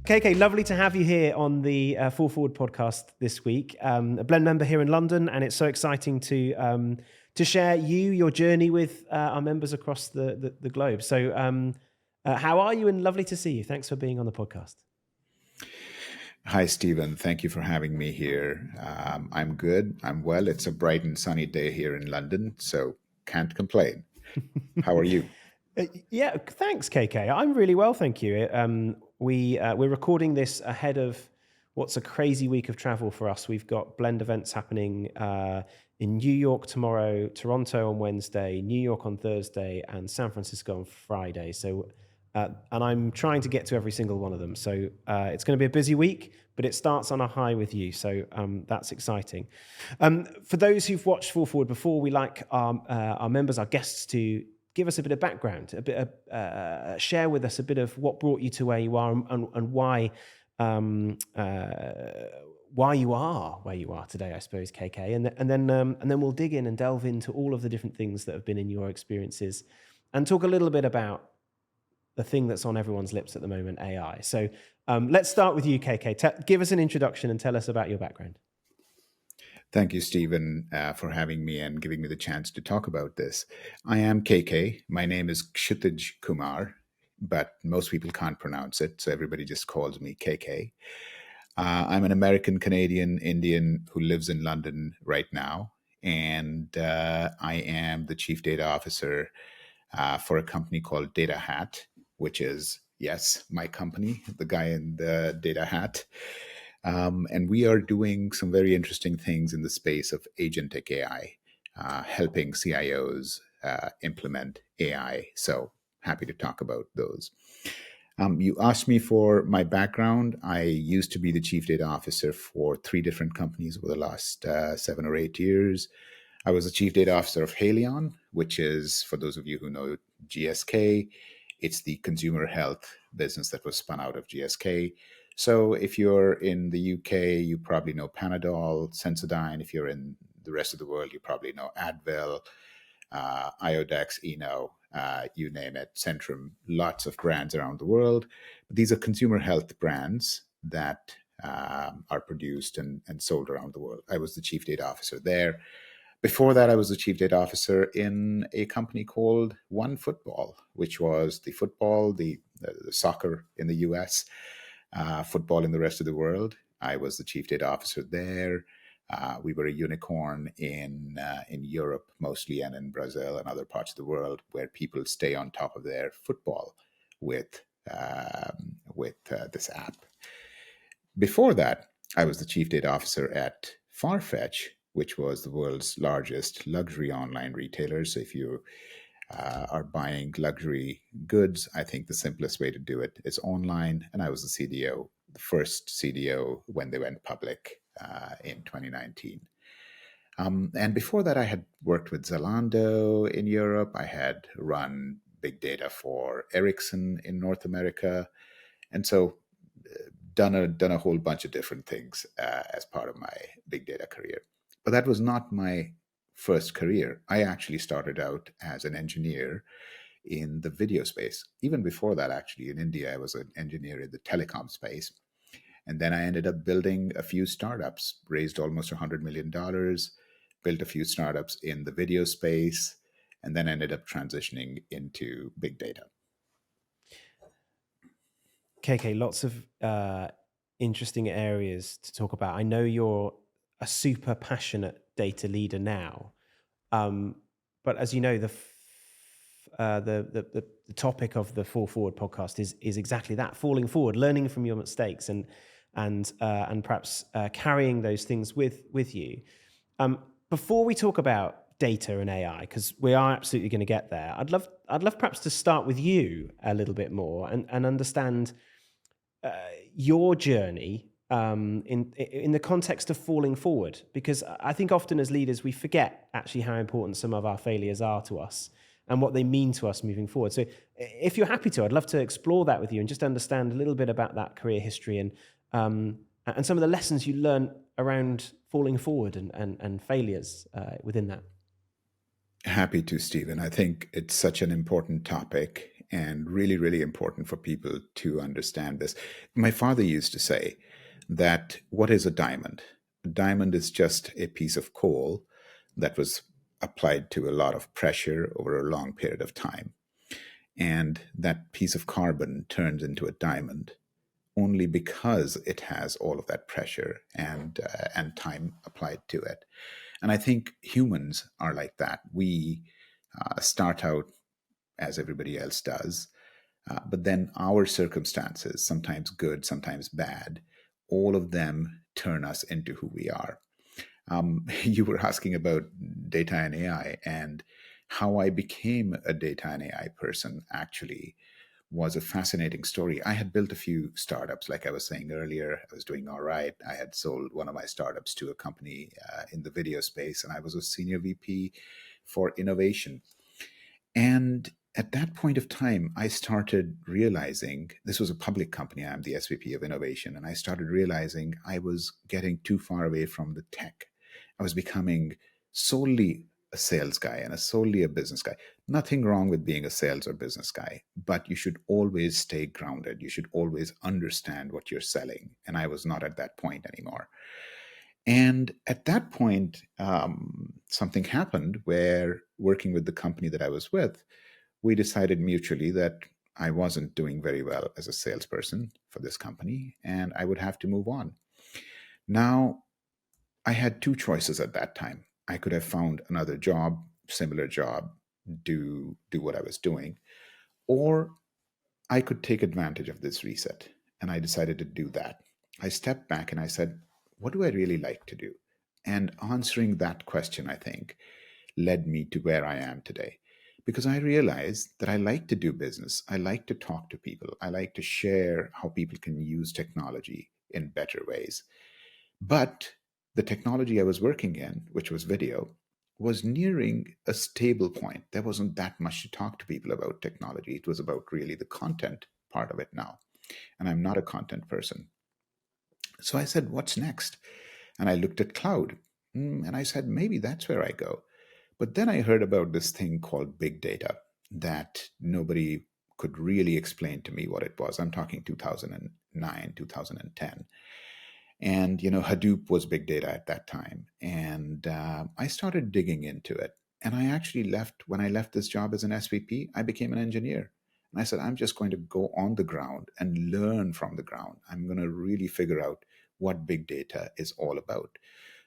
KK, lovely to have you here on the Fall Forward podcast this week. A Blend member here in London, and it's so exciting to share your journey with our members across the globe. So how are you? And lovely to see you. Thanks for being on the podcast. Hi, Stephen. Thank you for having me here. I'm good. I'm well. It's a bright and sunny day here in London, so can't complain. How are you? Yeah, thanks, KK. I'm really well, thank you. We're recording this ahead of what's a crazy week of travel for us. We've got Blend events happening in New York tomorrow, Toronto on Wednesday, New York on Thursday, and San Francisco on Friday. So, and I'm trying to get to every single one of them. So it's going to be a busy week, but it starts on a high with you. So that's exciting. For those who've watched Fall Forward before, we like our members, our guests, to give us a bit of background, a bit of, share with us a bit of what brought you to where you are and why you are where you are today, I suppose, KK. And then we'll dig in and delve into all of the different things that have been in your experiences and talk a little bit about the thing that's on everyone's lips at the moment, AI. So let's start with you, KK. Give us an introduction and tell us about your background. Thank you, Stephen, for having me and giving me the chance to talk about this. I am KK. My name is Kshitij Kumar, but most people can't pronounce it, so everybody just calls me KK. I'm an American, Canadian, Indian who lives in London right now, and I am the Chief Data Officer for a company called Data Hat, which is, yes, my company, the guy in the Data Hat. And we are doing some very interesting things in the space of agentic AI, helping CIOs implement AI. So happy to talk about those. You asked me for my background. I used to be the chief data officer for 3 different companies over the last 7 or 8 years. I was the chief data officer of Haleon, which is, for those of you who know GSK, it's the consumer health business that was spun out of GSK. So if you're in the UK, you probably know Panadol, Sensodyne. If you're in the rest of the world, you probably know Advil, Iodex, Eno, you name it, Centrum, lots of brands around the world. But these are consumer health brands that are produced and sold around the world. I was the chief data officer there. Before that, I was the chief data officer in a company called OneFootball, which was the football, the soccer in the US, football in the rest of the world. I was the chief data officer there. We were a unicorn in Europe mostly, and in Brazil and other parts of the world, where people stay on top of their football with this app. Before that, I was the chief data officer at Farfetch, which was the world's largest luxury online retailer. So if you are buying luxury goods, I think the simplest way to do it is online. And I was the CDO, the first CDO when they went public in 2019. And before that, I had worked with Zalando in Europe. I had run big data for Ericsson in North America. And so done a whole bunch of different things as part of my big data career. But that was not my first career. I actually started out as an engineer in the video space. Even before that, actually, in India, I was an engineer in the telecom space. And then I ended up building a few startups, raised almost $100 million, built a few startups in the video space, and then ended up transitioning into big data. KK, lots of interesting areas to talk about. I know you're a super passionate data leader now, but as you know, the topic of the Fall Forward podcast is exactly that: falling forward, learning from your mistakes, and perhaps carrying those things with you. Before we talk about data and AI, because we are absolutely going to get there, I'd love perhaps to start with you a little bit more and understand your journey in the context of falling forward, because I think often as leaders we forget actually how important some of our failures are to us and what they mean to us moving forward. So if you're happy to, I'd love to explore that with you and just understand a little bit about that career history and some of the lessons you learned around falling forward and failures within that. Happy to, Stephen. I think it's such an important topic, and really, really important for people to understand this. My father used to say that what is a diamond? A diamond is just a piece of coal that was applied to a lot of pressure over a long period of time. And that piece of carbon turns into a diamond only because it has all of that pressure and time applied to it. And I think humans are like that. We start out as everybody else does, but then our circumstances, sometimes good, sometimes bad, all of them turn us into who we are. You were asking about data and AI, and how I became a data and AI person actually was a fascinating story. I had built a few startups, like I was saying earlier. I was doing all right. I had sold one of my startups to a company in the video space, and I was a senior VP for innovation. And at that point of time, I started realizing this was a public company. I'm the SVP of innovation. And I started realizing I was getting too far away from the tech. I was becoming solely a sales guy and solely a business guy. Nothing wrong with being a sales or business guy, but you should always stay grounded. You should always understand what you're selling. And I was not at that point anymore. And at that point, something happened where, working with the company that I was with, we decided mutually that I wasn't doing very well as a salesperson for this company and I would have to move on. Now, I had two choices at that time. I could have found another job, similar job, do what I was doing, or I could take advantage of this reset. And I decided to do that. I stepped back and I said, what do I really like to do? And answering that question, I think, led me to where I am today. Because I realized that I like to do business. I like to talk to people. I like to share how people can use technology in better ways. But the technology I was working in, which was video, was nearing a stable point. There wasn't that much to talk to people about technology. It was about really the content part of it now. And I'm not a content person. So I said, what's next? And I looked at cloud. And I said, maybe that's where I go. But then I heard about this thing called big data that nobody could really explain to me what it was. I'm talking 2009, 2010. And, Hadoop was big data at that time. And I started digging into it. And I actually when I left this job as an SVP, I became an engineer. And I said, I'm just going to go on the ground and learn from the ground. I'm going to really figure out what big data is all about.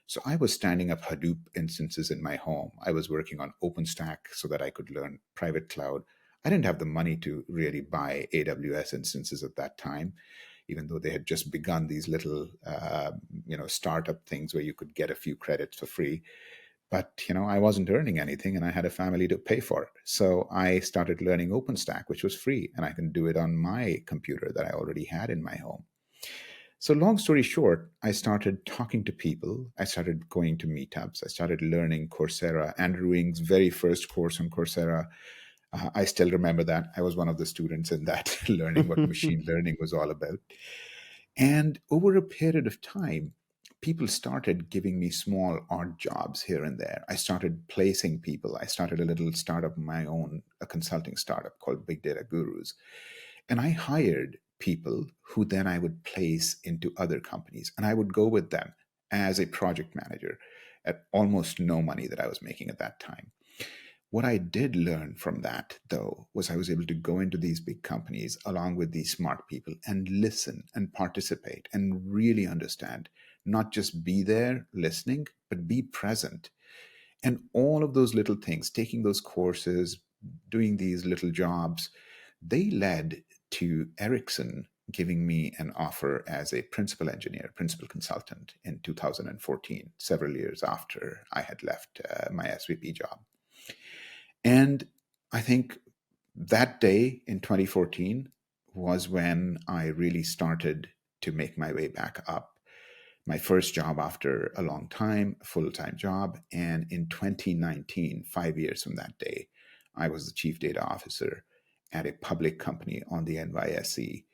So I was standing up Hadoop instances in my home. I was working on OpenStack so that I could learn private cloud. I didn't have the money to really buy AWS instances at that time, even though they had just begun these little, startup things where you could get a few credits for free. But, I wasn't earning anything and I had a family to pay for it. So I started learning OpenStack, which was free, and I can do it on my computer that I already had in my home. So, long story short, I started talking to people. I started going to meetups. I started learning Coursera. Andrew Ng's very first course on Coursera. I still remember that. I was one of the students in that, learning what machine learning was all about. And over a period of time, people started giving me small odd jobs here and there. I started placing people. I started a little startup of my own, a consulting startup called Big Data Gurus. And I hired people who then I would place into other companies. And I would go with them as a project manager at almost no money that I was making at that time. What I did learn from that, though, was I was able to go into these big companies along with these smart people and listen and participate and really understand, not just be there listening, but be present. And all of those little things, taking those courses, doing these little jobs, they led to Ericsson giving me an offer as a principal engineer, principal consultant in 2014, several years after I had left my SVP job. And I think that day in 2014 was when I really started to make my way back up. My first job after a long time, a full-time job. And in 2019, 5 years from that day, I was the chief data officer at a public company on the NYSE,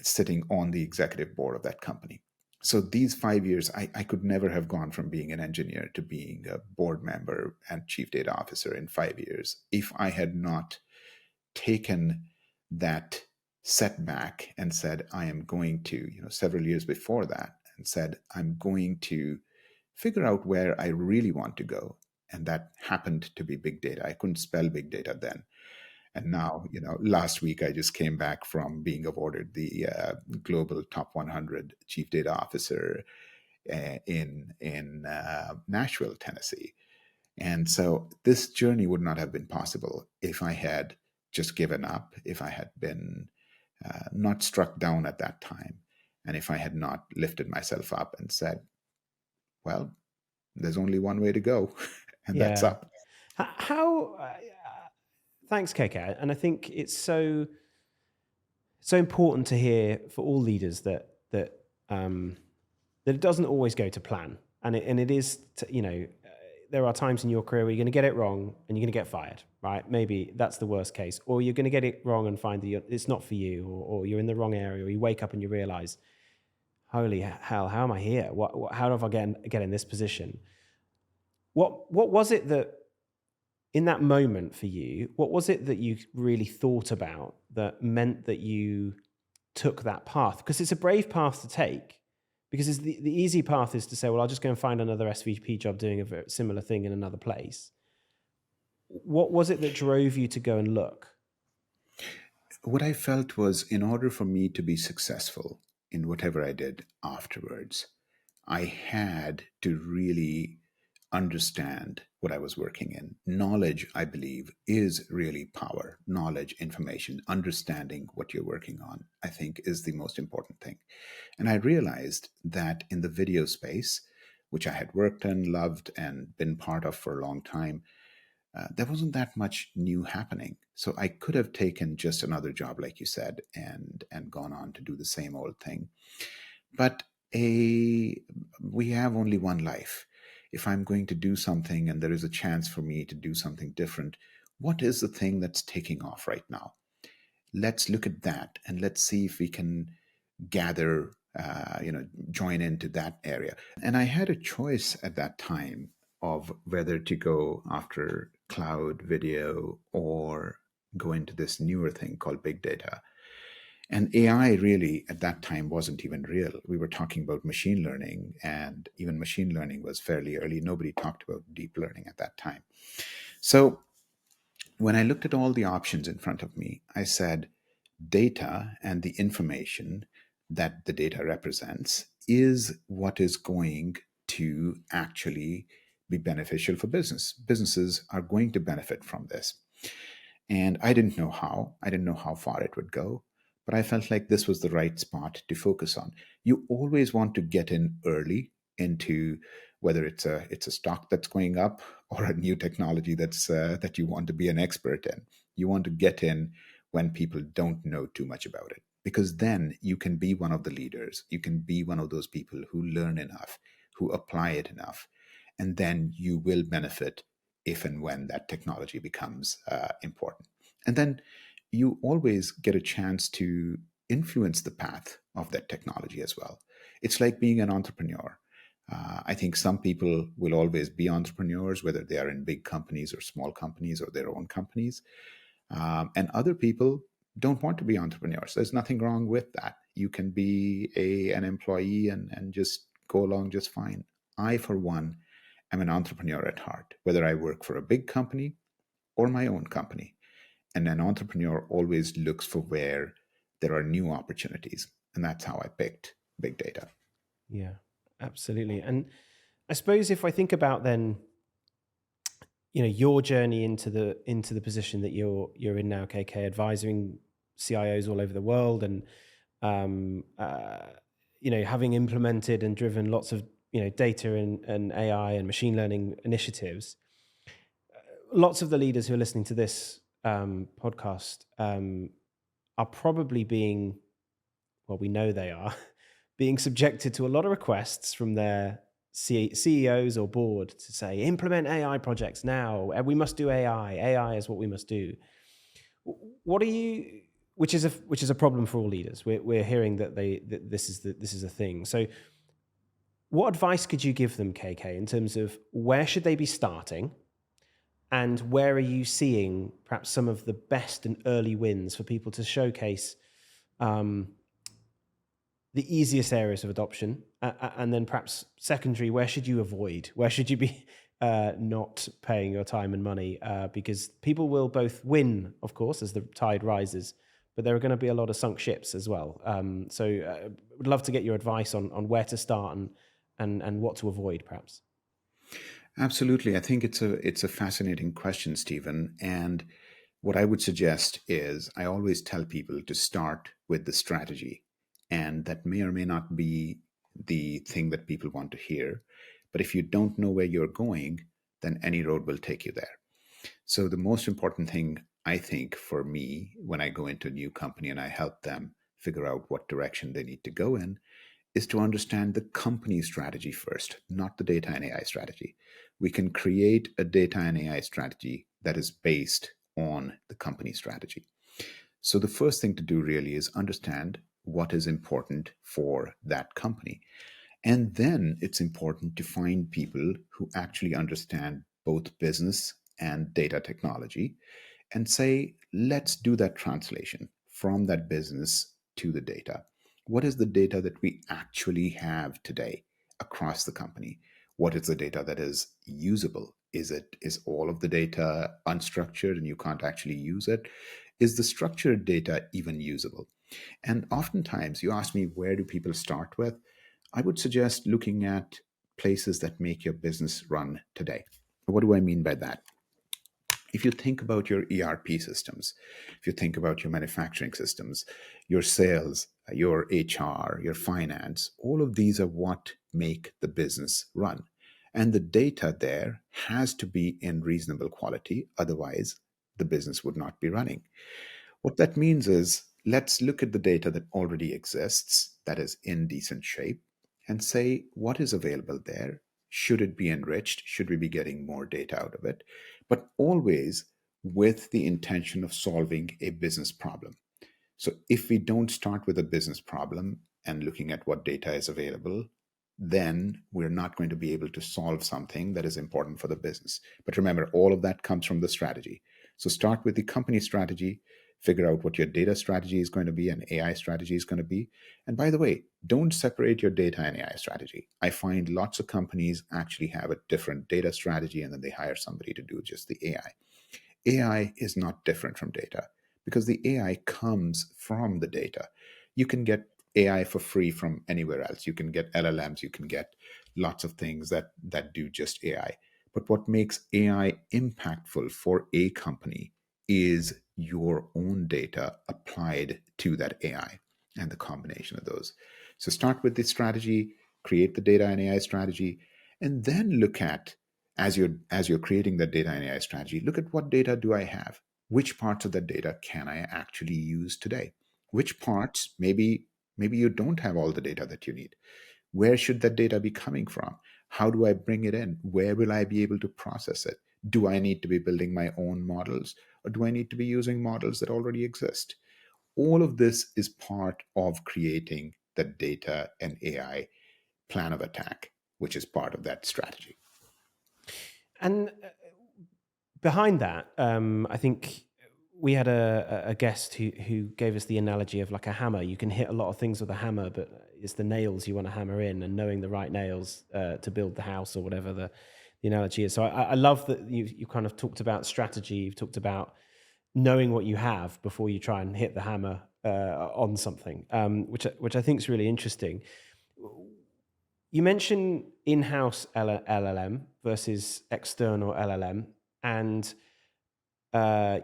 sitting on the executive board of that company. So these 5 years, I could never have gone from being an engineer to being a board member and chief data officer in 5 years if I had not taken that setback and said, I am going to, several years before that, and said, I'm going to figure out where I really want to go. And that happened to be big data. I couldn't spell big data then. And now, last week I just came back from being awarded the global top 100 chief data officer in Nashville, Tennessee. And so this journey would not have been possible if I had just given up, if I had been not struck down at that time, and if I had not lifted myself up and said, well, there's only one way to go, and that's Yeah. up. Thanks, KK. And I think it's so important to hear for all leaders that it doesn't always go to plan, and it is there are times in your career where you're going to get it wrong and you're going to get fired, right? Maybe that's the worst case, or you're going to get it wrong and find that it's not for you, or you're in the wrong area, or you wake up and you realize, holy hell, how am I here? How do I get in this position? What was it that in that moment for you, what was it that you really thought about that meant that you took that path? Because it's a brave path to take, because it's the easy path is to say, well, I'll just go and find another SVP job doing a very similar thing in another place. What was it that drove you to go and look? What I felt was, in order for me to be successful in whatever I did afterwards, I had to really understand what I was working in. Knowledge, I believe, is really power. Knowledge, information, understanding what you're working on, I think, is the most important thing. And I realized that in the video space, which I had worked in, loved, and been part of for a long time, there wasn't that much new happening. So I could have taken just another job, like you said, and gone on to do the same old thing. But we have only one life. If I'm going to do something and there is a chance for me to do something different, what is the thing that's taking off right now? Let's look at that and let's see if we can gather, join into that area. And I had a choice at that time of whether to go after cloud video or go into this newer thing called big data. And AI really at that time wasn't even real. We were talking about machine learning, and even machine learning was fairly early. Nobody talked about deep learning at that time. So when I looked at all the options in front of me, I said, data and the information that the data represents is what is going to actually be beneficial for business. Businesses are going to benefit from this. And I didn't know how. I didn't know how far it would go, but I felt like this was the right spot to focus on. You always want to get in early into whether it's a stock that's going up or a new technology that you want to be an expert in. You want to get in when people don't know too much about it, because then you can be one of the leaders. You can be one of those people who learn enough, who apply it enough, and then you will benefit if and when that technology becomes important. And then you always get a chance to influence the path of that technology as well. It's like being an entrepreneur. I think some people will always be entrepreneurs, whether they are in big companies or small companies or their own companies. And other people don't want to be entrepreneurs. There's nothing wrong with that. You can be an employee and just go along just fine. I, for one, am an entrepreneur at heart, whether I work for a big company or my own company. And an entrepreneur always looks for where there are new opportunities. And that's how I picked big data. Yeah, absolutely. And I suppose if I think about then, your journey into the position that you're in now, KK, advising CIOs all over the world, and having implemented and driven lots of data and AI and machine learning initiatives. Lots of the leaders who are listening to this podcast are probably being, well, we know they are being subjected to a lot of requests from their CEOs or board to say, implement AI projects now. We must do AI. AI is what we must do. What are you? Which is a problem for all leaders. We're hearing that this is a thing. So, what advice could you give them, KK, in terms of where should they be starting, And where are you seeing perhaps some of the best and early wins for people to showcase the easiest areas of adoption, and then perhaps secondary, where should you avoid? Where should you be not paying your time and money? Because people will both win, of course, as the tide rises, but there are going to be a lot of sunk ships as well. So would love to get your advice on where to start and what to avoid, perhaps. Absolutely. I think it's a fascinating question, Stephen. And what I would suggest is I always tell people to start with the strategy. And that may or may not be the thing that people want to hear. But if you don't know where you're going, then any road will take you there. So the most important thing I think for me when I go into a new company and I help them figure out what direction they need to go in is to understand the company strategy first, not the data and AI strategy. We can create a data and AI strategy that is based on the company strategy. So the first thing to do really is understand what is important for that company. And then it's important to find people who actually understand both business and data technology and say, let's do that translation from that business to the data. What is the data that we actually have today across the company? What is the data that is usable? Is all of the data unstructured and you can't actually use it? Is the structured data even usable? And oftentimes you ask me, where do people start with? I would suggest looking at places that make your business run today. What do I mean by that? If you think about your ERP systems, if you think about your manufacturing systems, your sales, your HR, your finance, all of these are what make the business run. And the data there has to be in reasonable quality. Otherwise, the business would not be running. What that means is let's look at the data that already exists, that is in decent shape, and say what is available there. Should it be enriched? Should we be getting more data out of it? But always with the intention of solving a business problem. So if we don't start with a business problem and looking at what data is available, then we're not going to be able to solve something that is important for the business. But remember, all of that comes from the strategy. So start with the company strategy, figure out what your data strategy is going to be and AI strategy is going to be. And by the way, don't separate your data and AI strategy. I find lots of companies actually have a different data strategy and then they hire somebody to do just the AI. AI is not different from data because the AI comes from the data. You can get AI for free from anywhere else. You can get LLMs, you can get lots of things that do just AI. But what makes AI impactful for a company is your own data applied to that AI and the combination of those. So start with the strategy, create the data and AI strategy, and then look at as you're creating that data and AI strategy, look at what data do I have? Which parts of that data can I actually use today? Which parts maybe you don't have all the data that you need. Where should that data be coming from? How do I bring it in? Where will I be able to process it? Do I need to be building my own models or do I need to be using models that already exist? All of this is part of creating the data and AI plan of attack, which is part of that strategy. And behind that, I think we had a guest who gave us the analogy of like a hammer. You can hit a lot of things with a hammer, but it's the nails you want to hammer in, and knowing the right nails to build the house or whatever the analogy is. So I love that you kind of talked about strategy. You've talked about knowing what you have before you try and hit the hammer on something, which I think is really interesting. You mentioned in-house LLM versus external LLM, and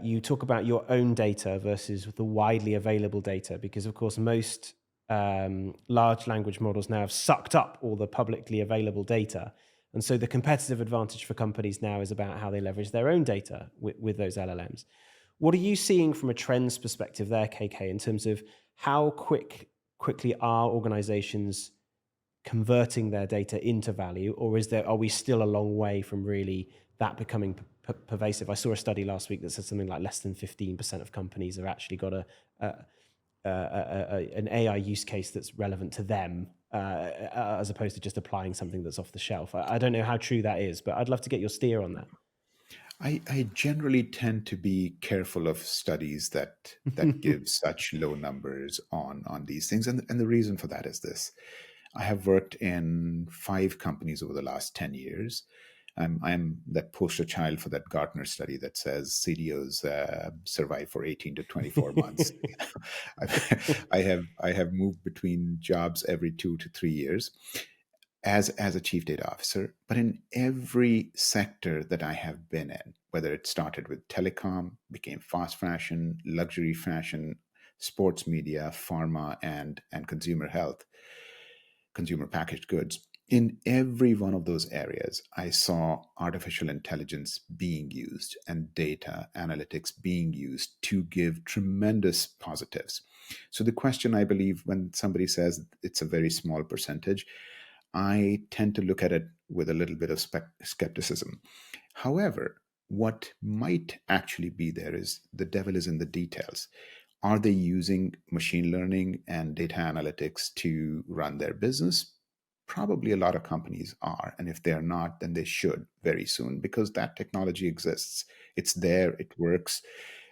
you talk about your own data versus the widely available data, because of course most large language models now have sucked up all the publicly available data. And so the competitive advantage for companies now is about how they leverage their own data with those LLMs. What are you seeing from a trends perspective there, KK, in terms of how quickly are organizations converting their data into value, or are we still a long way from really that becoming pervasive? I saw a study last week that said something like less than 15% of companies have actually got an AI use case that's relevant to them, as opposed to just applying something that's off the shelf. I don't know how true that is, but I'd love to get your steer on that. I generally tend to be careful of studies that give such low numbers on these things, and the reason for that is this: I have worked in 5 companies over the last 10 years. I'm that poster child for that Gartner study that says CDOs survive for 18 to 24 months. I have moved between jobs every 2 to 3 years as a chief data officer, but in every sector that I have been in, whether it started with telecom, became fast fashion, luxury fashion, sports media, pharma, and consumer health, consumer packaged goods. In every one of those areas, I saw artificial intelligence being used and data analytics being used to give tremendous positives. So, the question, I believe, when somebody says it's a very small percentage, I tend to look at it with a little bit of skepticism. However, what might actually be there is the devil is in the details. Are they using machine learning and data analytics to run their business? Probably a lot of companies are. And if they're not, then they should very soon, because that technology exists. It's there, it works.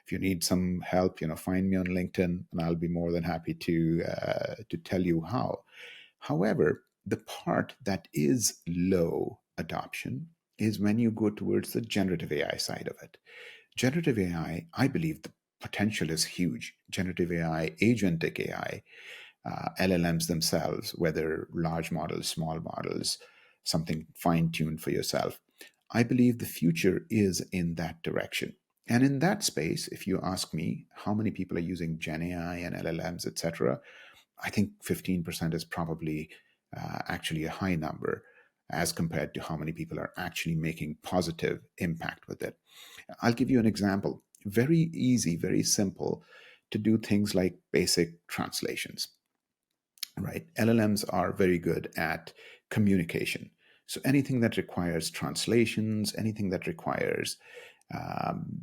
If you need some help, find me on LinkedIn, and I'll be more than happy to tell you how. However, the part that is low adoption is when you go towards the generative AI side of it. Generative AI, I believe the potential is huge. Generative AI, agentic AI, LLMs themselves, whether large models, small models, something fine tuned for yourself. I believe the future is in that direction. And in that space, if you ask me how many people are using Gen AI and LLMs, etc., I think 15% is probably actually a high number as compared to how many people are actually making positive impact with it. I'll give you an example. Very easy, very simple to do things like basic translations, right? LLMs are very good at communication. So anything that requires translations, anything that requires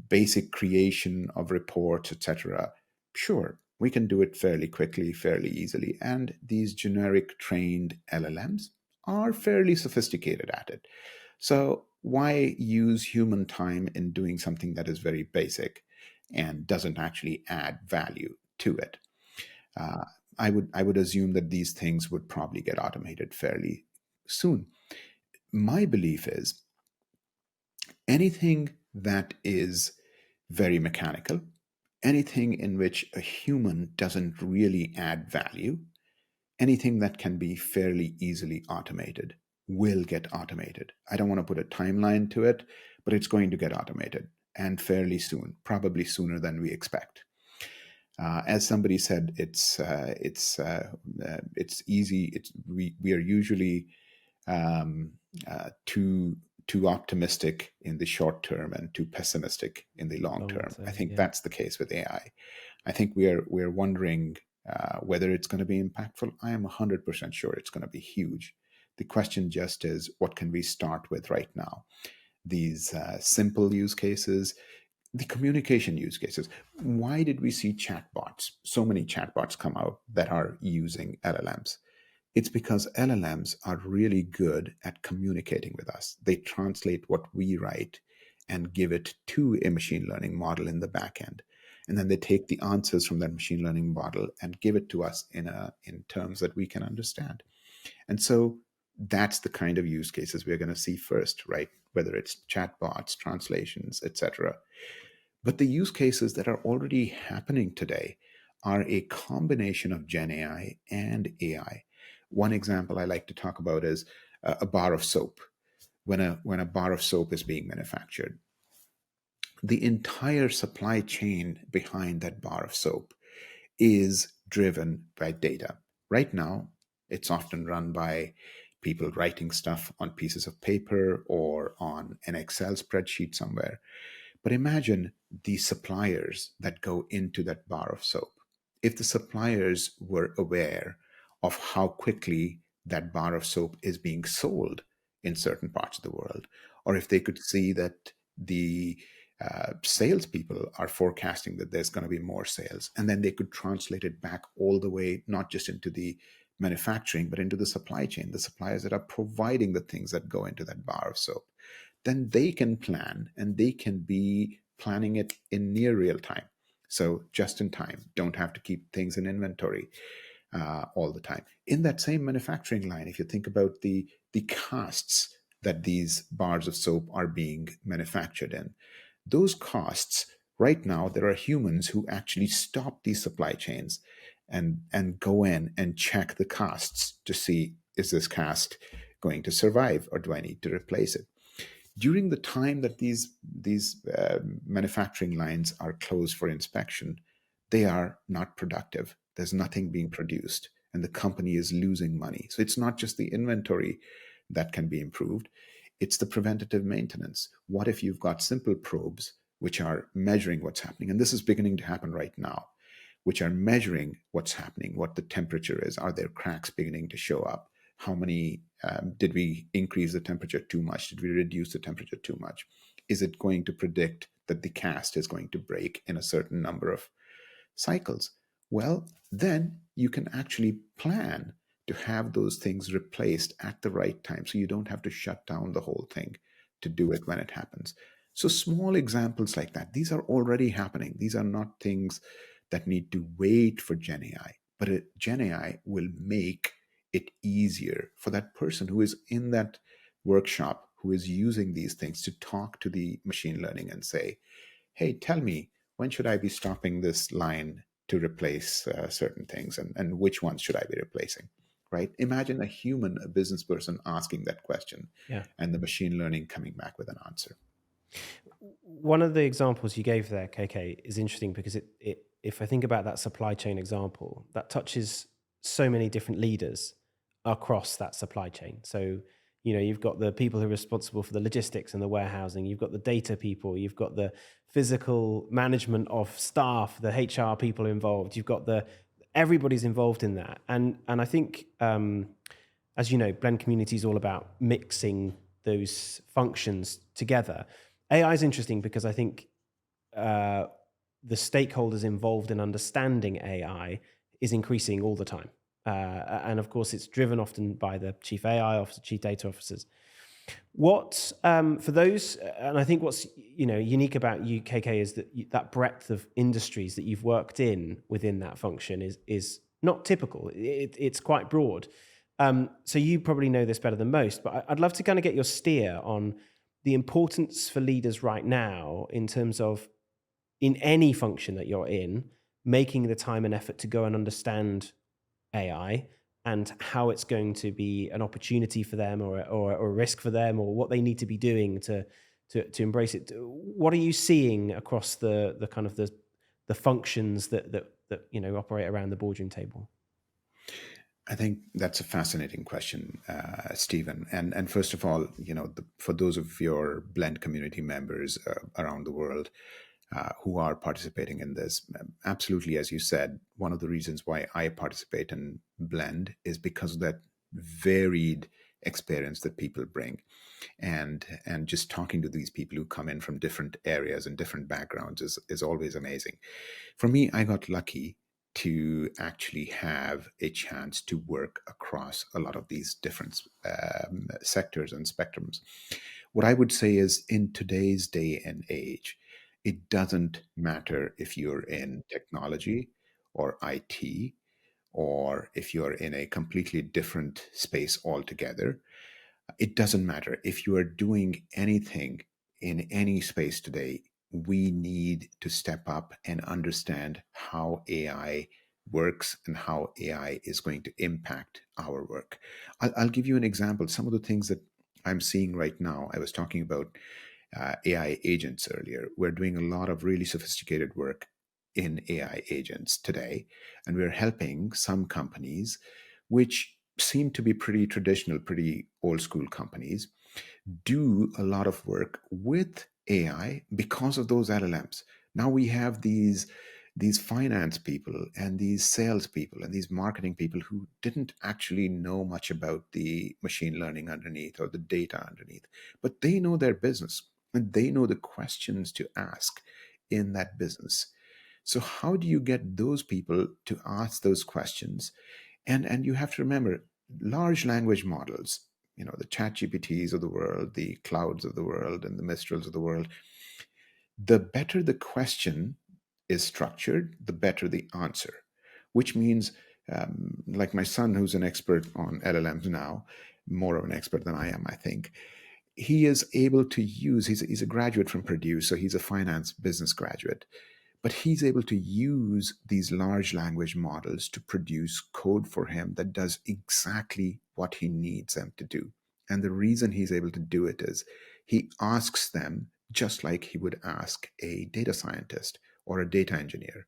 basic creation of reports, etc., sure, we can do it fairly quickly, fairly easily. And these generic trained LLMs are fairly sophisticated at it. So why use human time in doing something that is very basic and doesn't actually add value to it? Uh, I would assume that these things would probably get automated fairly soon. My belief is anything that is very mechanical, anything in which a human doesn't really add value, anything that can be fairly easily automated will get automated. I don't want to put a timeline to it, but it's going to get automated, and fairly soon, probably sooner than we expect. As somebody said, it's easy. We are usually um, too optimistic in the short term and too pessimistic in the long Long term. I term, think yeah. that's the case with AI. I think we're wondering whether it's going to be impactful. I am 100% sure it's going to be huge. The question just is, what can we start with right now? These simple use cases, the communication use cases. Why did we see chatbots, so many chatbots come out that are using LLMs? It's because LLMs are really good at communicating with us. They translate what we write and give it to a machine learning model in the back end. And then they take the answers from that machine learning model and give it to us in terms that we can understand. And so that's the kind of use cases we're going to see first, right? Whether it's chatbots, translations, etc. But the use cases that are already happening today are a combination of Gen AI and AI. One example I like to talk about is a bar of soap. When a bar of soap is being manufactured, the entire supply chain behind that bar of soap is driven by data. Right now, it's often run by people writing stuff on pieces of paper or on an Excel spreadsheet somewhere. But imagine the suppliers that go into that bar of soap. If the suppliers were aware of how quickly that bar of soap is being sold in certain parts of the world, or if they could see that the salespeople are forecasting that there's going to be more sales, and then they could translate it back all the way, not just into the manufacturing, but into the supply chain, the suppliers that are providing the things that go into that bar of soap. then they can plan, and they can be planning it in near real time. So just in time, don't have to keep things in inventory all the time. In that same manufacturing line, if you think about the costs that these bars of soap are being manufactured in, those costs, right now there are humans who actually stop these supply chains and go in and check the costs to see, is this cast going to survive, or do I need to replace it? During the time that these manufacturing lines are closed for inspection, they are not productive. There's nothing being produced, and the company is losing money. So it's not just the inventory that can be improved, it's the preventative maintenance. What if you've got simple probes which are measuring what's happening? And this is beginning to happen right now, which are measuring what's happening, what the temperature is. Are there cracks beginning to show up? How many did we increase the temperature too much? Did we reduce the temperature too much? Is it going to predict that the cast is going to break in a certain number of cycles? Well, then you can actually plan to have those things replaced at the right time, so you don't have to shut down the whole thing to do it when it happens. So small examples like that, these are already happening. These are not things that need to wait for Gen AI, but Gen AI will make it easier for that person who is in that workshop, who is using these things, to talk to the machine learning and say, hey, tell me, when should I be stopping this line to replace certain things, and which ones should I be replacing? Right? Imagine a human, a business person asking that question, Yeah. and the machine learning coming back with an answer. One of the examples you gave there, KK, is interesting because if I think about that supply chain example, that touches so many different leaders across that supply chain. So, you've got the people who are responsible for the logistics and the warehousing, you've got the data people, you've got the physical management of staff, the HR people involved, you've got everybody's involved in that. And I think, as you know, Blend Community is all about mixing those functions together. AI is interesting because I think the stakeholders involved in understanding AI is increasing all the time. And of course, it's driven often by the chief AI officer, chief data officers. What for those, and I think what's unique about you, KK, is that that breadth of industries that you've worked in within that function is not typical. It's quite broad. So you probably know this better than most, but I'd love to kind of get your steer on the importance for leaders right now in terms of, in any function that you're in, making the time and effort to go and understand AI and how it's going to be an opportunity for them or a risk for them, or what they need to be doing to embrace it. What are you seeing across the kind of the functions that operate around the boardroom table? I think that's a fascinating question, Stephen. And first of all, for those of your Blend community members around the world who are participating in this, absolutely, as you said, one of the reasons why I participate in Blend is because of that varied experience that people bring, and just talking to these people who come in from different areas and different backgrounds is always amazing. For me, I got lucky to actually have a chance to work across a lot of these different sectors and spectrums. What I would say is, in today's day and age, it doesn't matter if you're in technology or IT, or if you're in a completely different space altogether. It doesn't matter. If you are doing anything in any space today, we need to step up and understand how AI works and how AI is going to impact our work. I'll give you an example. Some of the things that I'm seeing right now, I was talking about AI agents earlier. We're doing a lot of really sophisticated work in AI agents today, and we're helping some companies which seem to be pretty traditional, pretty old school companies, do a lot of work with AI because of those LLMs. Now we have these finance people and these sales people and these marketing people who didn't actually know much about the machine learning underneath or the data underneath, but they know their business and they know the questions to ask in that business. So how do you get those people to ask those questions? And you have to remember, large language models, the chat GPTs of the world, the clouds of the world, and the Mistrals of the world, the better the question is structured, the better the answer, which means, like my son, who's an expert on LLMs now, more of an expert than I am, I think, he is able to use, he's a graduate from Purdue, so he's a finance business graduate, but he's able to use these large language models to produce code for him that does exactly what he needs them to do. And the reason he's able to do it is he asks them just like he would ask a data scientist or a data engineer.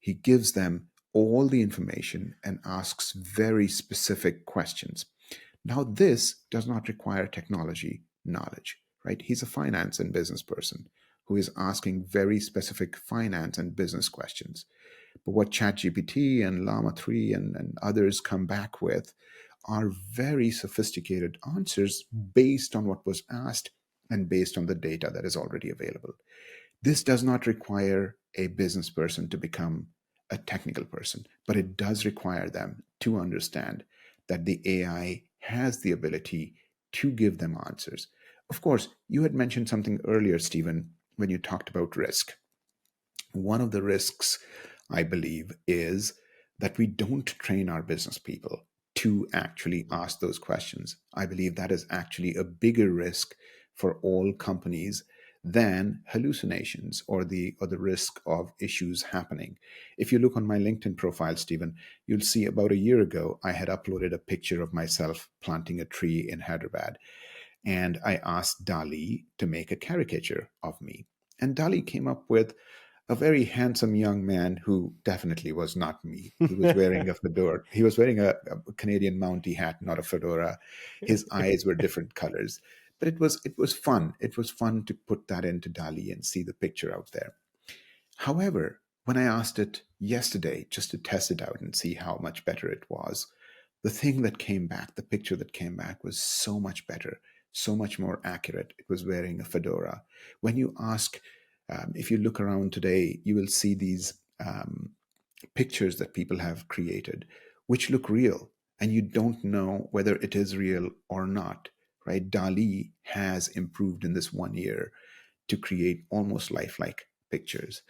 He gives them all the information and asks very specific questions. Now, this does not require technology knowledge, right? He's a finance and business person who is asking very specific finance and business questions. But what ChatGPT and Llama 3 and others come back with are very sophisticated answers based on what was asked and based on the data that is already available. This does not require a business person to become a technical person, but it does require them to understand that the AI has the ability to give them answers. Of course, you had mentioned something earlier, Stephen, when you talked about risk. One of the risks, I believe, is that we don't train our business people to actually ask those questions. I believe that is actually a bigger risk for all companies than hallucinations or the risk of issues happening. If you look on my LinkedIn profile, Stephen, you'll see about a year ago I had uploaded a picture of myself planting a tree in Hyderabad, and I asked DALL-E to make a caricature of me. And DALL-E came up with a very handsome young man who definitely was not me. He was wearing a fedora. He was wearing a Canadian Mountie hat, not a fedora. His eyes were different colors. But it was fun. It was fun to put that into DALL-E and see the picture out there. However, when I asked it yesterday just to test it out and see how much better it was, the thing that came back, the picture that came back was so much better, so much more accurate. It was wearing a fedora. When you ask, if you look around today, you will see these pictures that people have created, which look real, and you don't know whether it is real or not, right? DALL-E has improved in this 1 year to create almost lifelike pictures.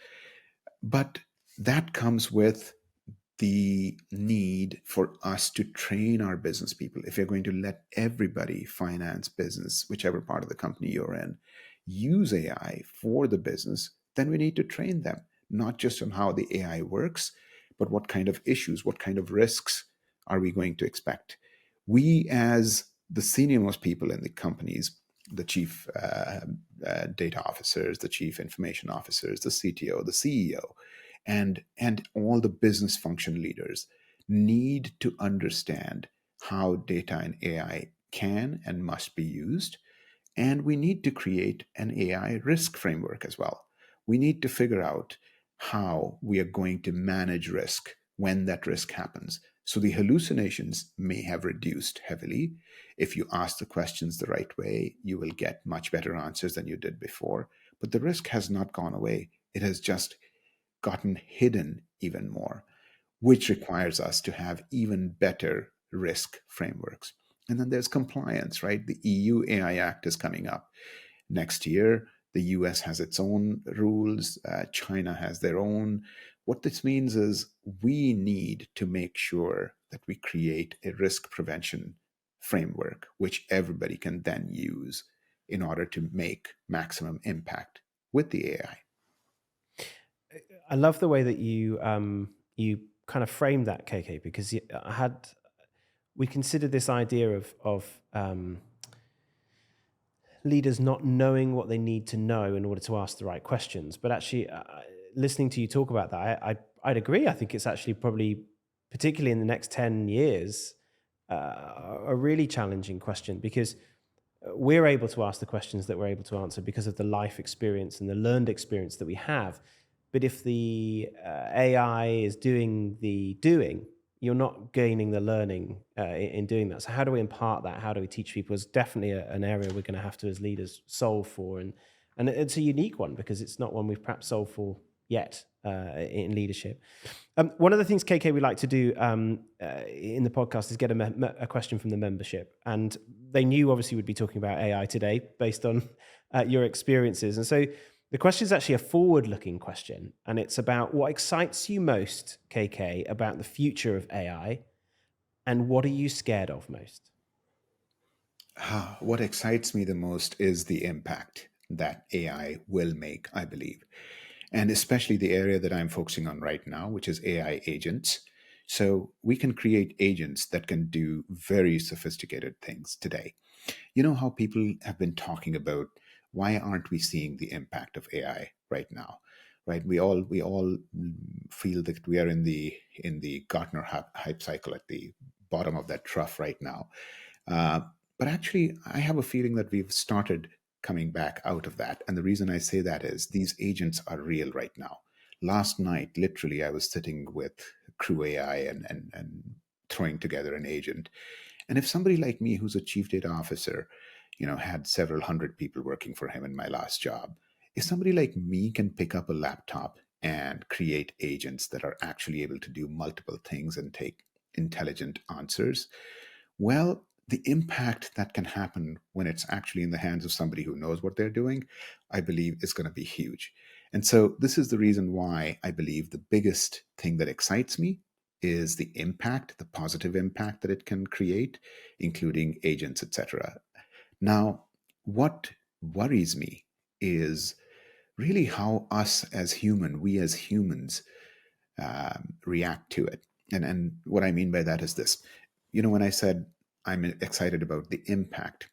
But that comes with the need for us to train our business people. If you're going to let everybody, finance, business, whichever part of the company you're in, use AI for the business, then we need to train them, not just on how the AI works, but what kind of issues, what kind of risks are we going to expect. We, as the senior-most people in the companies, the chief data officers, the chief information officers, the CTO, the CEO, and all the business function leaders need to understand how data and AI can and must be used. And we need to create an AI risk framework as well. We need to figure out how we are going to manage risk when that risk happens. So the hallucinations may have reduced heavily. If you ask the questions the right way, you will get much better answers than you did before. But the risk has not gone away. It has just gotten hidden even more, which requires us to have even better risk frameworks. And then there's compliance, right? The EU AI Act is coming up next year. The US has its own rules. China has their own. What this means is we need to make sure that we create a risk prevention framework, which everybody can then use in order to make maximum impact with the AI. I love the way that you kind of framed that, KK, because we considered this idea of leaders not knowing what they need to know in order to ask the right questions. But actually, listening to you talk about that, I'd agree. I think it's actually probably, particularly in the next 10 years, a really challenging question, because we're able to ask the questions that we're able to answer because of the life experience and the learned experience that we have. But if the AI is doing the doing, you're not gaining the learning in doing that. So how do we impart that? How do we teach people? Is definitely an area we're going to have to, as leaders, solve for. And it's a unique one because it's not one we've perhaps solved for yet in leadership. One of the things, KK, we like to do in the podcast is get a question from the membership. And they knew, obviously, we'd be talking about AI today based on your experiences. And so the question is actually a forward-looking question. And it's about what excites you most, KK, about the future of AI, and what are you scared of most? What excites me the most is the impact that AI will make, I believe. And especially the area that I'm focusing on right now, which is AI agents. So we can create agents that can do very sophisticated things today. You know how people have been talking about why aren't we seeing the impact of AI right now? Right? We all feel that we are in the Gartner hype cycle at the bottom of that trough right now. Uh, but actually, I have a feeling that we've started coming back out of that. And the reason I say that is these agents are real right now. Last night, literally, I was sitting with Crew AI and throwing together an agent. And if somebody like me, who's a chief data officer, had several hundred people working for him in my last job, if somebody like me can pick up a laptop and create agents that are actually able to do multiple things and take intelligent answers, well, the impact that can happen when it's actually in the hands of somebody who knows what they're doing, I believe is going to be huge. And so this is the reason why I believe the biggest thing that excites me is the impact, the positive impact that it can create, including agents, etc. Now, what worries me is really how we as humans, react to it. And what I mean by that is this. When I said I'm excited about the impact,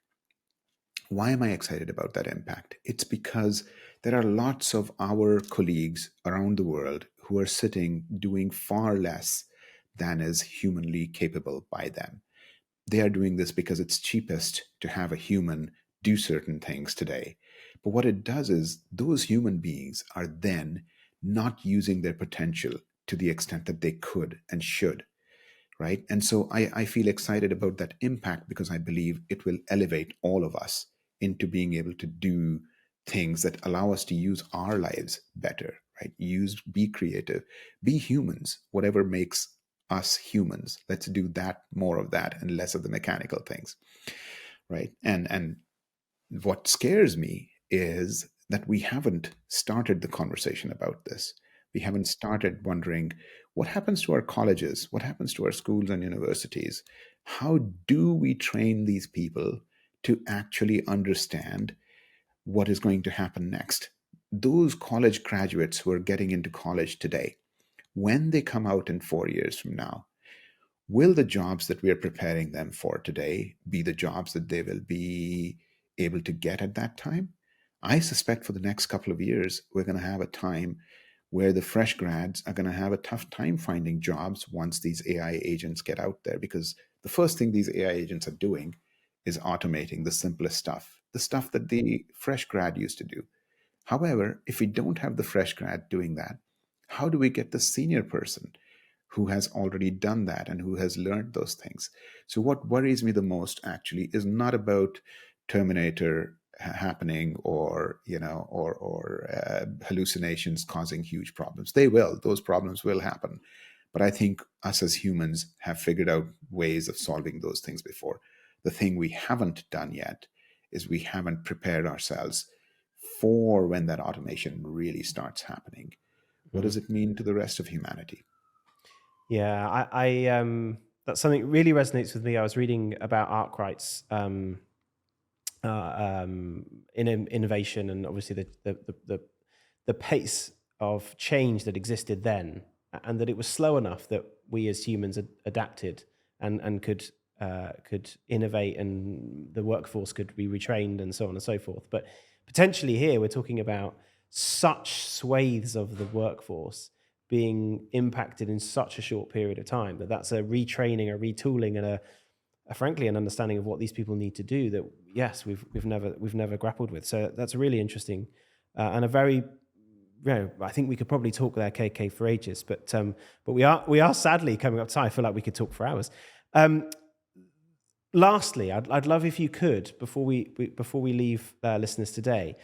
why am I excited about that impact? It's because there are lots of our colleagues around the world who are sitting doing far less than is humanly capable by them. They are doing this because it's cheapest to have a human do certain things today. But what it does is those human beings are then not using their potential to the extent that they could and should, right? And so I feel excited about that impact because I believe it will elevate all of us into being able to do things that allow us to use our lives better, right? Be creative, be humans, whatever makes us humans. Let's do that, more of that, and less of the mechanical things, right? And what scares me is that we haven't started the conversation about this. We haven't started wondering what happens to our colleges, what happens to our schools and universities. How do we train these people to actually understand what is going to happen next? Those college graduates who are getting into college today, when they come out in 4 years from now, will the jobs that we are preparing them for today be the jobs that they will be able to get at that time? I suspect for the next couple of years, we're going to have a time where the fresh grads are going to have a tough time finding jobs once these AI agents get out there, because the first thing these AI agents are doing is automating the simplest stuff, the stuff that the fresh grad used to do. However, if we don't have the fresh grad doing that, how do we get the senior person who has already done that and who has learned those things? So what worries me the most actually is not about Terminator happening or hallucinations causing huge problems. Those problems will happen. But I think us as humans have figured out ways of solving those things before. The thing we haven't done yet is we haven't prepared ourselves for when that automation really starts happening. What does it mean to the rest of humanity? Yeah, that's something that really resonates with me. I was reading about Arkwright's innovation, and obviously the pace of change that existed then, and that it was slow enough that we as humans adapted and could innovate, and the workforce could be retrained, and so on and so forth. But potentially here, we're talking about such swathes of the workforce being impacted in such a short period of time that's a retraining, a retooling, and frankly an understanding of what these people need to do that yes we've never grappled with. So that's really interesting, and a very, I think we could probably talk there, KK, for ages, but we are sadly coming up to time. I feel like we could talk for hours. Lastly, I'd love if you could, before we leave listeners today,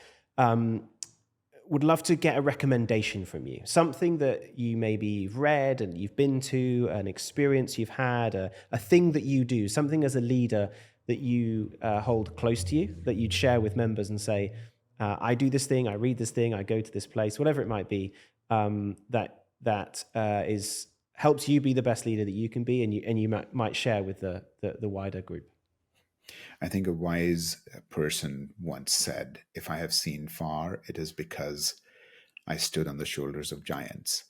would love to get a recommendation from you, something that you maybe you've read and you've been to, an experience you've had, a thing that you do, something as a leader that you hold close to you, that you'd share with members and say, I do this thing, I read this thing, I go to this place, whatever it might be, that is helps you be the best leader that you can be, and you might share with the wider group. I think a wise person once said, "If I have seen far, it is because I stood on the shoulders of giants."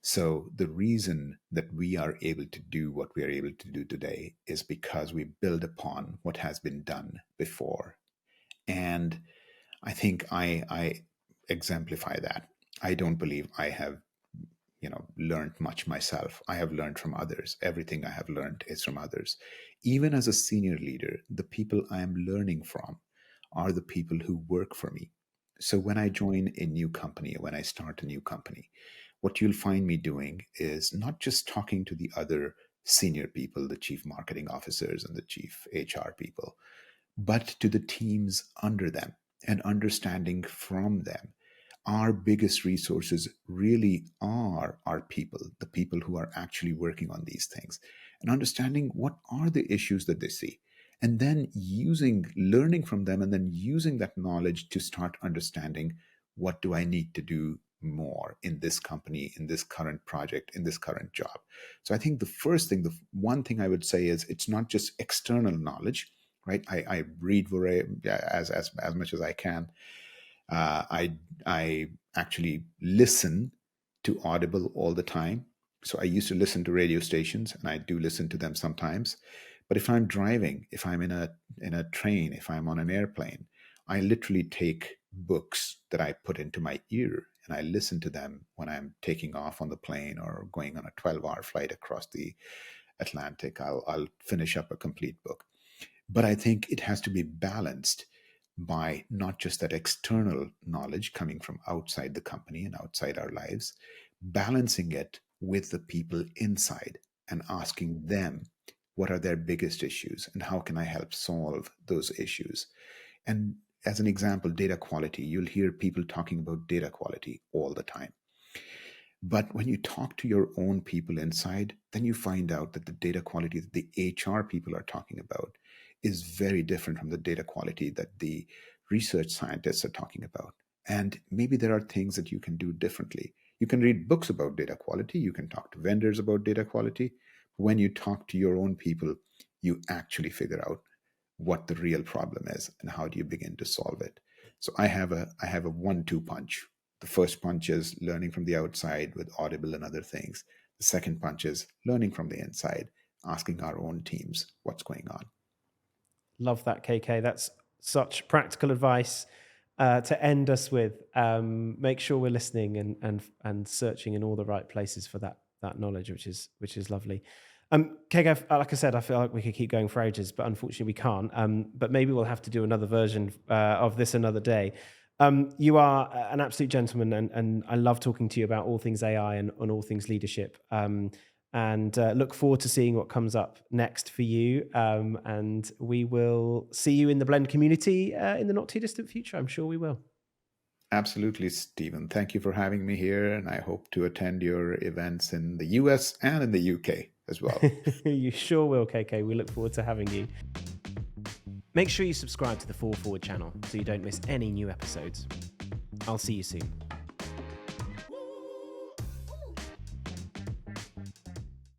So the reason that we are able to do what we are able to do today is because we build upon what has been done before. And I think I exemplify that. I don't believe I have learned much myself. I have learned from others. Everything I have learned is from others. Even as a senior leader, the people I am learning from are the people who work for me. So when I join a new company, when I start a new company, what you'll find me doing is not just talking to the other senior people, the chief marketing officers and the chief HR people, but to the teams under them and understanding from them. Our biggest resources really are our people, the people who are actually working on these things, and understanding what are the issues that they see. And then learning from them, and then using that knowledge to start understanding what do I need to do more in this company, in this current project, in this current job. So I think the one thing I would say is it's not just external knowledge, right? I read as much as I can. I actually listen to Audible all the time. So I used to listen to radio stations, and I do listen to them sometimes. But if I'm driving, if I'm in a train, if I'm on an airplane, I literally take books that I put into my ear and I listen to them when I'm taking off on the plane or going on a 12-hour flight across the Atlantic. I'll finish up a complete book. But I think it has to be balanced by not just that external knowledge coming from outside the company and outside our lives, balancing it with the people inside and asking them what are their biggest issues and how can I help solve those issues. And as an example, data quality, you'll hear people talking about data quality all the time. But when you talk to your own people inside, then you find out that the data quality that the HR people are talking about is very different from the data quality that the research scientists are talking about. And maybe there are things that you can do differently. You can read books about data quality, you can talk to vendors about data quality. When you talk to your own people, you actually figure out what the real problem is and how do you begin to solve it. So I have a 1-2 punch. The first punch is learning from the outside with Audible and other things. The second punch is learning from the inside, asking our own teams what's going on. Love that, KK. That's such practical advice to end us with. Make sure we're listening and searching in all the right places for that knowledge, which is lovely. KK, like I said, I feel like we could keep going for ages, but unfortunately we can't. But maybe we'll have to do another version of this another day. You are an absolute gentleman, and I love talking to you about all things AI and on all things leadership. And look forward to seeing what comes up next for you. And we will see you in the Blend community in the not too distant future. I'm sure we will. Absolutely, Stephen. Thank you for having me here. And I hope to attend your events in the US and in the UK as well. You sure will, KK. We look forward to having you. Make sure you subscribe to the Fall Forward channel so you don't miss any new episodes. I'll see you soon.